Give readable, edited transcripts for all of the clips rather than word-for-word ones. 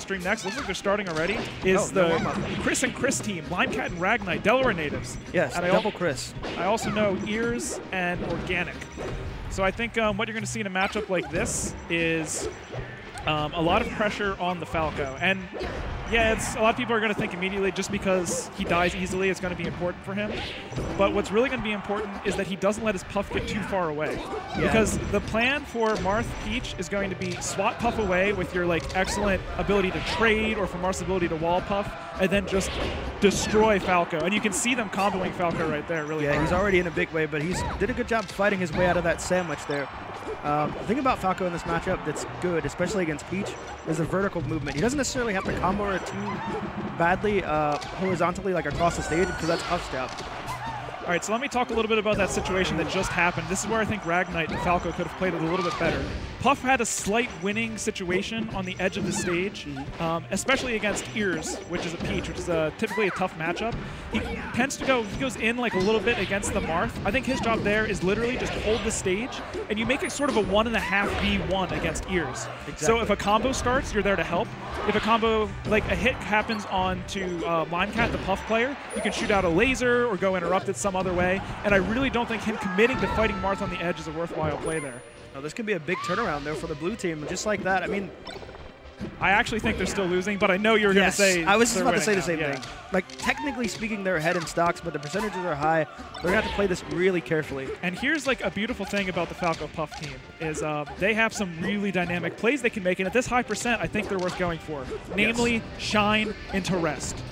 string next, looks like they're starting already, is the Chris and Chris team, Limecat and Ragnite, Delaware natives. Yes, and double Chris. I also know Ears and Organic. So I think what you're going to see in a matchup like this is a lot of pressure on the Falco. And yeah, a lot of people are going to think immediately just because he dies easily, it's going to be important for him. But what's really going to be important is that he doesn't let his Puff get too far away. Yeah. Because the plan for Marth Peach is going to be swat Puff away with your like excellent ability to trade, or for Marth's ability to wall Puff, and then just destroy Falco. And you can see them comboing Falco right there really hard. He's already in a big way, but he's did a good job fighting his way out of that sandwich there. The thing about Falco in this matchup that's good, especially against Peach, is the vertical movement. He doesn't necessarily have to combo her too badly horizontally, like across the stage, because that's Puff's job. All right, so let me talk a little bit about that situation that just happened. This is where I think Ragnite and Falco could have played it a little bit better. Puff had a slight winning situation on the edge of the stage, especially against Ears, which is a Peach, which is typically a tough matchup. He tends to he goes in like a little bit against the Marth. I think his job there is literally just hold the stage, and you make it sort of a 1.5v1 against Ears. Exactly. So if a combo starts, you're there to help. If a combo, like a hit happens onto Limecat, the Puff player, you can shoot out a laser or go interrupt it some other way, and I really don't think him committing to fighting Marth on the edge is a worthwhile play there. Oh, this could be a big turnaround there for the blue team, just like that. I mean, I actually think they're still losing, but I know you were going to say I was just about to say the same thing. Like, technically speaking, they're ahead in stocks, but the percentages are high. They're going to have to play this really carefully. And here's like a beautiful thing about the Falco Puff team is they have some really dynamic plays they can make, and at this high percent, I think they're worth going for. Namely, Shine into Rest.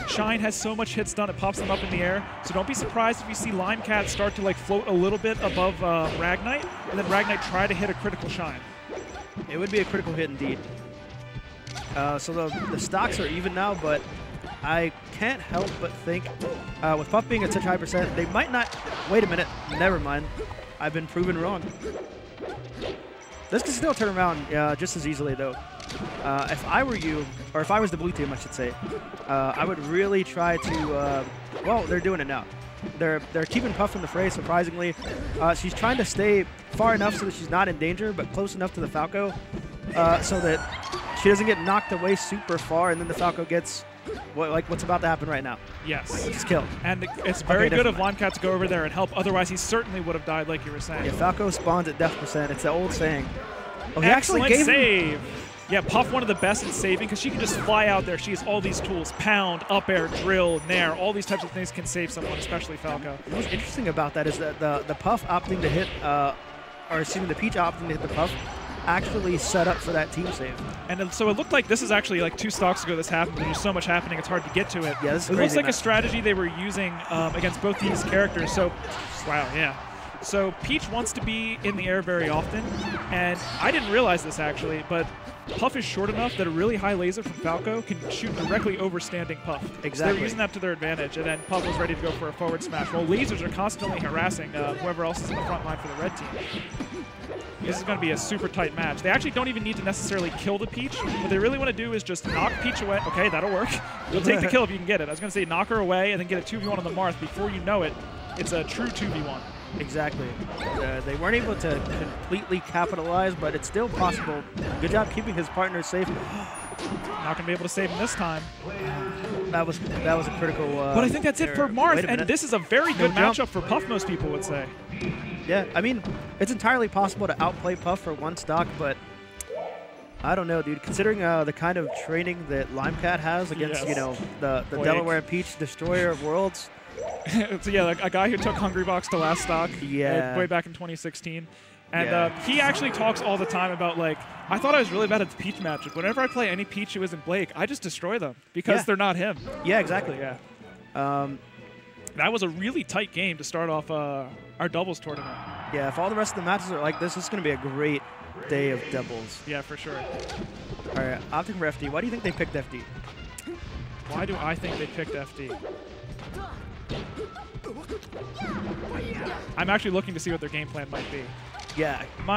Shine has so much hits done, it pops them up in the air. So don't be surprised if you see Limecat start to like float a little bit above Ragnite, and then Ragnite try to hit a critical Shine. It would be a critical hit indeed. So the stocks are even now, but I can't help but think with Puff being at such high percent, they might not. Wait a minute, never mind. I've been proven wrong. This can still turn around just as easily, though. If I were you, or if I was the blue team, I should say, I would really try to. Well, they're doing it now. They're keeping Puff in the fray, surprisingly. She's trying to stay far enough so that she's not in danger, but close enough to the Falco so that she doesn't get knocked away super far, and then the Falco gets what's about to happen right now. Yes. Just killed. And it's very good of Limecat to go over there and help. Otherwise, he certainly would have died, like you were saying. Yeah, Falco spawns at death percent. It's the old saying. Oh, he actually gave save. Yeah, Puff one of the best at saving because she can just fly out there. She has all these tools: pound, up air, drill, nair. All these types of things can save someone, especially Falco. What's interesting about that is that the Puff opting to hit, or excuse me, the Peach opting to hit the Puff, actually set up for that team save. And so it looked like this is actually like 2 stocks ago this happened, but there's so much happening it's hard to get to it. Yeah, this is it looks like a strategy they were using against both these characters. So, wow, yeah. So Peach wants to be in the air very often, and I didn't realize this actually, but Puff is short enough that a really high laser from Falco can shoot directly over standing Puff. Exactly. So they're using that to their advantage, and then Puff was ready to go for a forward smash. Well, lasers are constantly harassing whoever else is in the front line for the red team. This is going to be a super tight match. They actually don't even need to necessarily kill the Peach. What they really want to do is just knock Peach away. Okay, that'll work. You'll take the kill if you can get it. I was going to say knock her away and then get a 2v1 on the Marth. Before you know it, it's a true 2v1. Exactly. They weren't able to completely capitalize, but it's still possible. Good job keeping his partner safe. Not going to be able to save him this time. That was a critical. But I think that's it for Marth, and this is a very good matchup for Puff, most people would say. Yeah, I mean, it's entirely possible to outplay Puff for 1 stock, but I don't know, dude. Considering the kind of training that Limecat has against, you know, the Delaware Peach Destroyer of Worlds. So yeah, like a guy who took Hungrybox to last stock way back in 2016. And he actually talks all the time about, like, I thought I was really bad at the Peach matchup. Whenever I play any Peach who isn't Blake, I just destroy them because they're not him. Yeah, exactly. Yeah. That was a really tight game to start off our doubles tournament. Yeah, if all the rest of the matches are like this is going to be a great day of doubles. Yeah, for sure. All right, opting for FD. Why do you think they picked FD? Why do I think they picked FD? I'm actually looking to see what their game plan might be. Yeah. All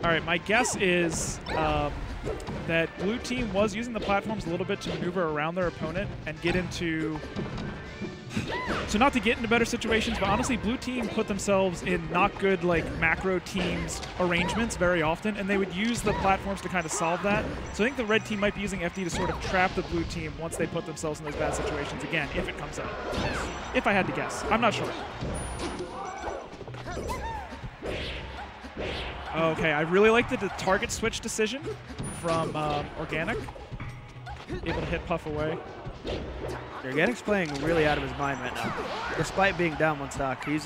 right, my guess is that blue team was using the platforms a little bit to maneuver around their opponent and get into So not to get into better situations, but honestly, blue team put themselves in not good like macro teams arrangements very often, and they would use the platforms to kind of solve that. So I think the red team might be using FD to sort of trap the blue team once they put themselves in those bad situations again, if it comes out. If I had to guess. I'm not sure. Okay, I really like the target switch decision from Organic. Able to hit Puff away. Organic's playing really out of his mind right now. Despite being down one stock, he's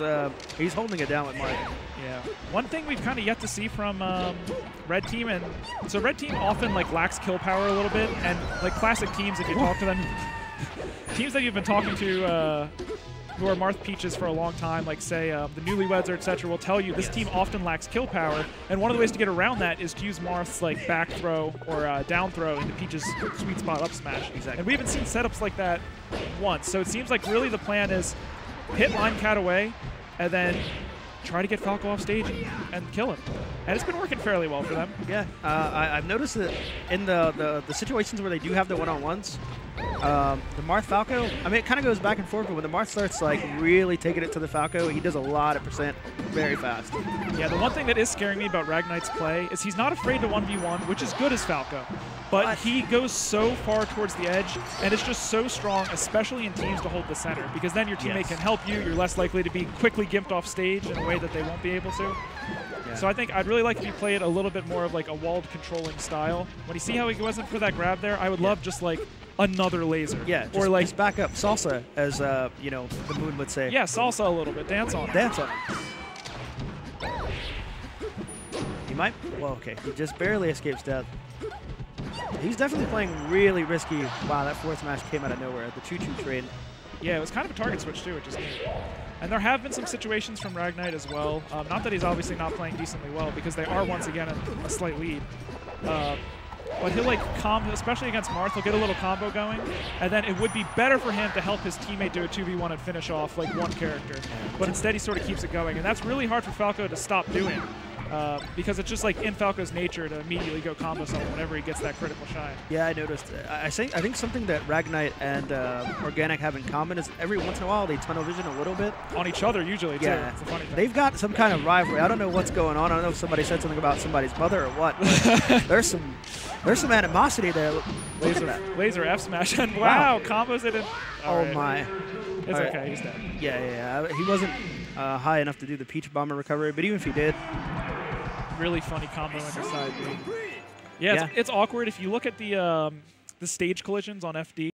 holding it down with Mark. Yeah. One thing we've kind of yet to see from Red Team, and so Red Team often like lacks kill power a little bit, and like classic teams, if you talk to them, teams that you've been talking to who are Marth Peaches for a long time, like say the Newlyweds or etc., will tell you this team often lacks kill power, and one of the ways to get around that is to use Marth's like back throw or down throw into Peach's sweet spot up smash. Exactly. And we haven't seen setups like that once, so it seems like really the plan is hit Limecat away, and then try to get Falco off stage and kill him. And it's been working fairly well for them. Yeah, I've noticed that in the situations where they do have the one-on-ones, the Marth Falco, I mean, it kind of goes back and forth, but when the Marth starts like really taking it to the Falco, he does a lot of percent very fast. Yeah, the one thing that is scaring me about Ragnite's play is he's not afraid to 1v1, which is good as Falco, but he goes so far towards the edge, and it's just so strong, especially in teams to hold the center, because then your teammate can help you, you're less likely to be quickly gimped off stage in a way that they won't be able to. Yeah. So I think I'd really like if he played a little bit more of like a walled controlling style. When you see how he wasn't for that grab there, I would love just like another laser. Yeah, or like just back up salsa, as you know, the Moon would say. Yeah, salsa a little bit, dance on it. Dance on it. He might. Well, okay, he just barely escapes death. He's definitely playing really risky. Wow, that fourth smash came out of nowhere. The choo-choo train. Yeah, it was kind of a target switch too, which is neat. And there have been some situations from Ragnite as well. Not that he's obviously not playing decently well, because they are once again in a slight lead. But he'll like combo, especially against Marth, he'll get a little combo going, and then it would be better for him to help his teammate do a 2v1 and finish off like one character. But instead he sort of keeps it going, and that's really hard for Falco to stop doing. Because it's just like in Falco's nature to immediately go combo someone whenever he gets that critical shine. Yeah, I noticed. I think something that Ragnite and Organic have in common is every once in a while they tunnel vision a little bit. On each other usually, yeah. too. It's a funny thing. They've got some kind of rivalry. I don't know what's going on. I don't know if somebody said something about somebody's mother or what. There's some animosity there. Laser F smash, and wow, combos it in. Oh my. It's okay, he's dead. Yeah. He wasn't high enough to do the Peach Bomber recovery, but even if he did. Really funny combo into side B. Yeah, it's awkward. If you look at the stage collisions on FD,